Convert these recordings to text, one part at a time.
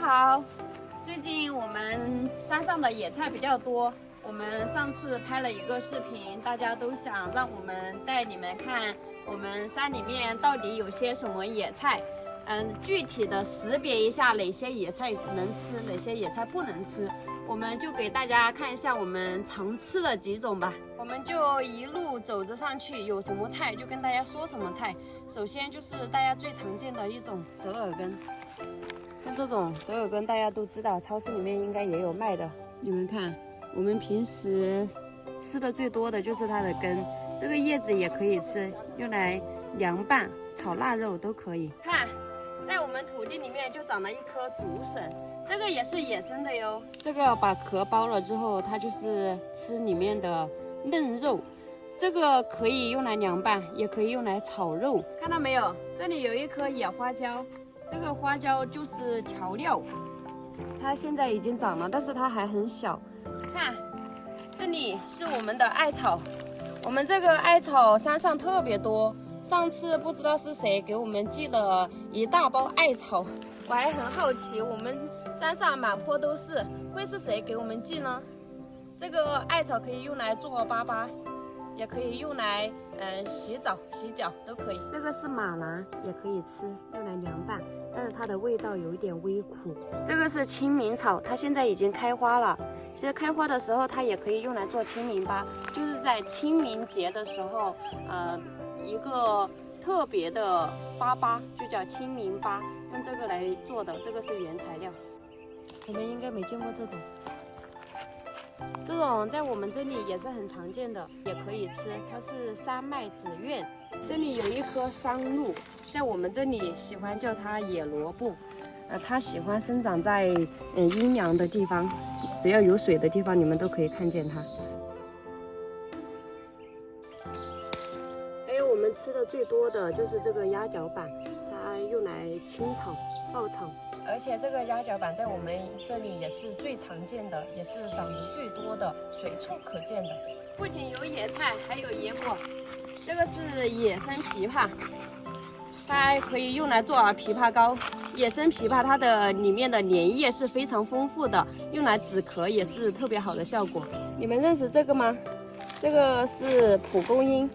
好，最近我们山上的野菜比较多。我们上次拍了一个视频，大家都想让我们带你们看我们山里面到底有些什么野菜，具体的识别一下哪些野菜能吃，哪些野菜不能吃。我们就给大家看一下我们常吃的几种吧。我们就一路走着上去，有什么菜就跟大家说什么菜。首先就是大家最常见的一种折耳根，像这种折耳根大家都知道，超市里面应该也有卖的。你们看，我们平时吃的最多的就是它的根，这个叶子也可以吃，用来凉拌、炒腊肉都可以。看，在我们土地里面就长了一颗竹笋，这个也是野生的哟。这个把壳剥了之后，它就是吃里面的嫩肉。这个可以用来凉拌，也可以用来炒肉。看到没有？这里有一颗野花椒，这个花椒就是调料。它现在已经长了，但是它还很小。看，这里是我们的艾草，我们这个艾草山上特别多。上次不知道是谁给我们寄了一大包艾草，我还很好奇，我们山上满坡都是，会是谁给我们寄呢？这个艾草可以用来做粑粑，也可以用来洗澡、洗脚都可以。这个是马兰，也可以吃，用来凉拌，但是它的味道有一点微苦。这个是清明草，它现在已经开花了。其实开花的时候，它也可以用来做清明粑，就是在清明节的时候，一个特别的粑粑就叫清明粑，用这个来做的，这个是原材料。你们应该没见过这种。这种在我们这里也是很常见的，也可以吃。它是山脉紫苑，这里有一棵山鹿，在我们这里喜欢叫它野萝卜。它喜欢生长在阴凉的地方，只要有水的地方，你们都可以看见它。还有我们吃的最多的就是这个鸭脚板，它用来清炒、爆炒。而且这个鸭脚板在我们这里也是最常见的，也是长得最多的，随处可见的。不仅有野菜，还有野果。这个是野生枇杷，它可以用来做枇杷膏。野生枇杷它的里面的粘液是非常丰富的，用来止咳也是特别好的效果。你们认识这个吗？这个是蒲公英，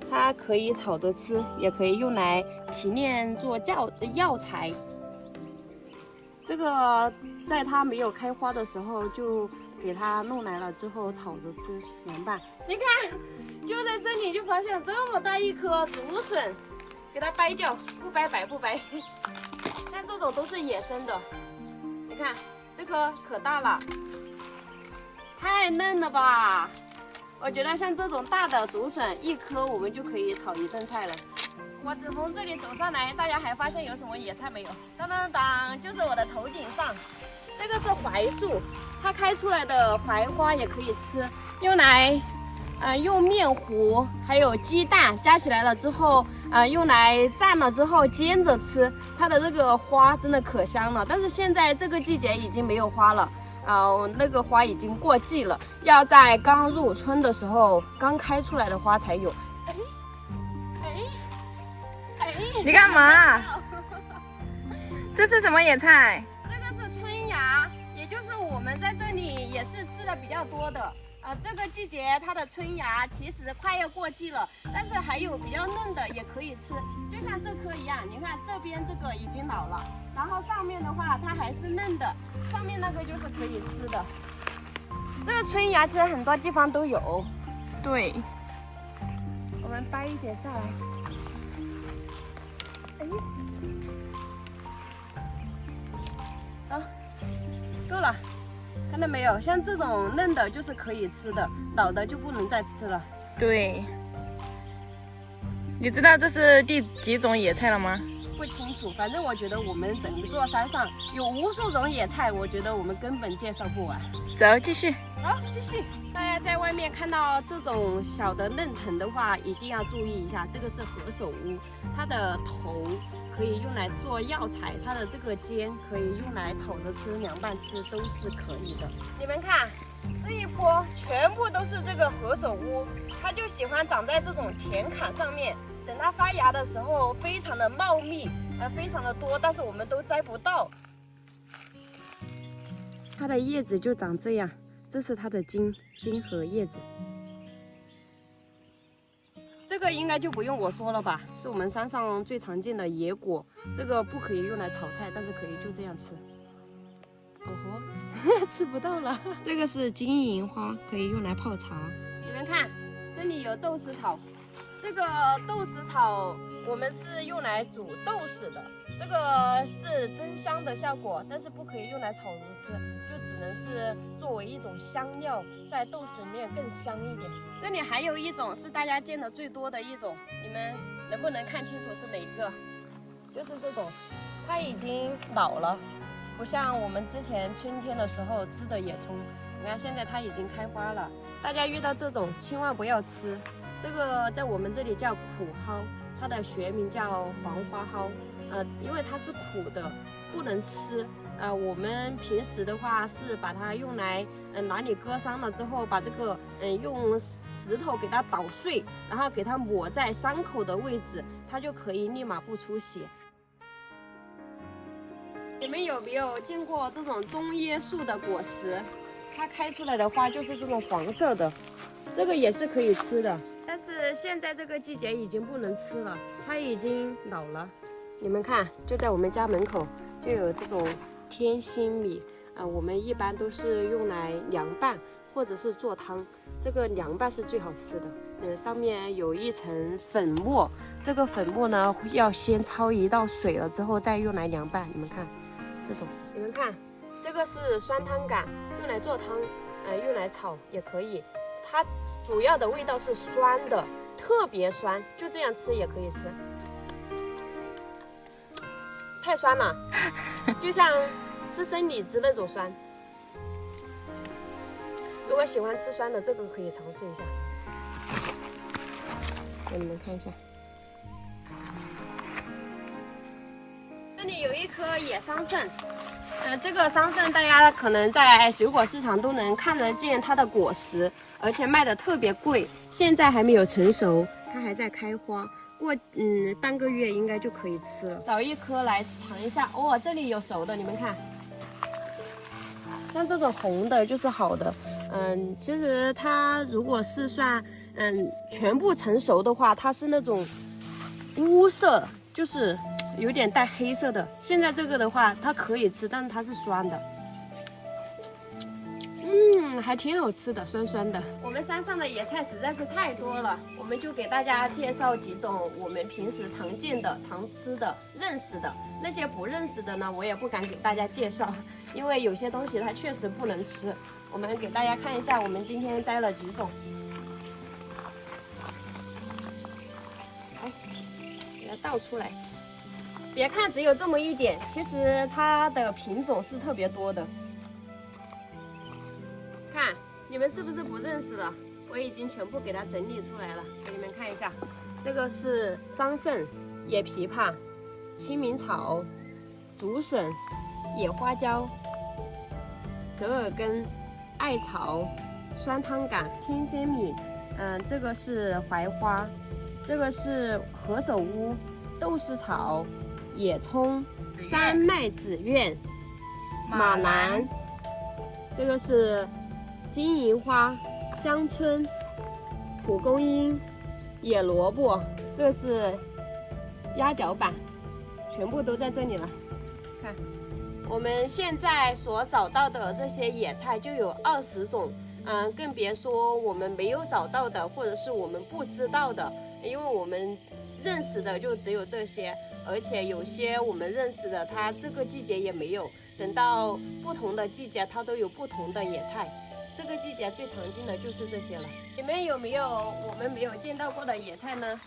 它可以炒着吃，也可以用来提炼做药材。这个在它没有开花的时候就给它弄来了之后炒着吃凉拌。你看，就在这里就发现这么大一颗竹笋，给它掰掉，不掰白不掰。像这种都是野生的，你看这颗可大了，太嫩了吧！我觉得像这种大的竹笋，一颗我们就可以炒一顿菜了。我只从这里走上来，大家还发现有什么野菜没有？当当当，就是我的头顶上，这个是槐树，它开出来的槐花也可以吃，用来用面糊还有鸡蛋加起来了之后，用来蘸了之后煎着吃，它的这个花真的可香了。但是现在这个季节已经没有花了，那个花已经过季了，要在刚入春的时候，刚开出来的花才有。你干嘛？这是什么野菜？这个是春芽，也就是我们在这里也是吃的比较多的。这个季节它的春芽其实快要过季了，但是还有比较嫩的也可以吃，就像这颗一样。你看这边这个已经老了，然后上面的话它还是嫩的，上面那个就是可以吃的。这个春芽其实很多地方都有。对，我们掰一点下来。好，够了。看到没有？像这种嫩的就是可以吃的，老的就不能再吃了。对。你知道这是第几种野菜了吗？不清楚，反正我觉得我们整座山上有无数种野菜，我觉得我们根本介绍不完。走，继续。好，继续。大家在外面看到这种小的嫩藤的话，一定要注意一下，这个是何首乌，它的头可以用来做药材，它的这个尖可以用来炒着吃、凉拌吃都是可以的。你们看，这一坡全部都是这个何首乌，它就喜欢长在这种田坎上面。等它发芽的时候，非常的茂密，非常的多，但是我们都摘不到。它的叶子就长这样，这是它的茎和叶子。这个应该就不用我说了吧，是我们山上最常见的野果。这个不可以用来炒菜，但是可以就这样吃。哦吼，吃不到了。这个是金银花，可以用来泡茶。你们看，这里有豆豉草。这个豆豉草我们是用来煮豆豉的，这个是增香的效果，但是不可以用来炒着吃，就只能是作为一种香料，在豆豉里面更香一点。这里还有一种是大家见的最多的一种，你们能不能看清楚是哪一个？就是这种，它已经老了，不像我们之前春天的时候吃的野葱，你看现在它已经开花了。大家遇到这种千万不要吃。这个在我们这里叫苦蒿，它的学名叫黄花蒿，因为它是苦的，不能吃。我们平时的话是把它用来，哪里割伤了之后，把这个用石头给它捣碎，然后给它抹在伤口的位置，它就可以立马不出血。你们有没有见过这种棕椰树的果实？它开出来的花就是这种黄色的，这个也是可以吃的。但是现在这个季节已经不能吃了，它已经老了。你们看，就在我们家门口就有这种天心米我们一般都是用来凉拌或者是做汤。这个凉拌是最好吃的，上面有一层粉末，这个粉末呢要先焯一道水了之后再用来凉拌。你们看，这种，你们看，这个是酸汤杆，用来做汤，用来炒也可以。它主要的味道是酸的，特别酸，就这样吃也可以吃。太酸了，就像吃生李子那种酸。如果喜欢吃酸的，这个可以尝试一下。给你们看一下，这里有一颗野桑葚。这个桑葚大家可能在水果市场都能看得见它的果实，而且卖的特别贵。现在还没有成熟，它还在开花，过半个月应该就可以吃了。找一颗来尝一下。哦，这里有熟的，你们看，像这种红的就是好的。其实它如果是算全部成熟的话，它是那种乌色，就是有点带黑色的。现在这个的话，它可以吃，但是它是酸的。还挺好吃的，酸酸的。我们山上的野菜实在是太多了，我们就给大家介绍几种我们平时常见的、常吃的、认识的。那些不认识的呢，我也不敢给大家介绍，因为有些东西它确实不能吃。我们给大家看一下，我们今天摘了几种。来，给它倒出来。别看只有这么一点，其实它的品种是特别多的。看，你们是不是不认识了？我已经全部给它整理出来了，给你们看一下。这个是桑葚、野枇杷、青明草、竹笋、野花椒、折耳根、艾草、酸汤杆、天仙米。这个是槐花，这个是何首乌、豆豉草、野葱、山麦紫苑、马兰，这个是金银花、香椿、蒲公英、野萝卜，这个是鸭脚板，全部都在这里了。看，我们现在所找到的这些野菜就有20种，更别说我们没有找到的，或者是我们不知道的，因为我们认识的就只有这些，而且有些我们认识的，它这个季节也没有，等到不同的季节，它都有不同的野菜。这个季节最常见的就是这些了。你们有没有我们没有见到过的野菜呢？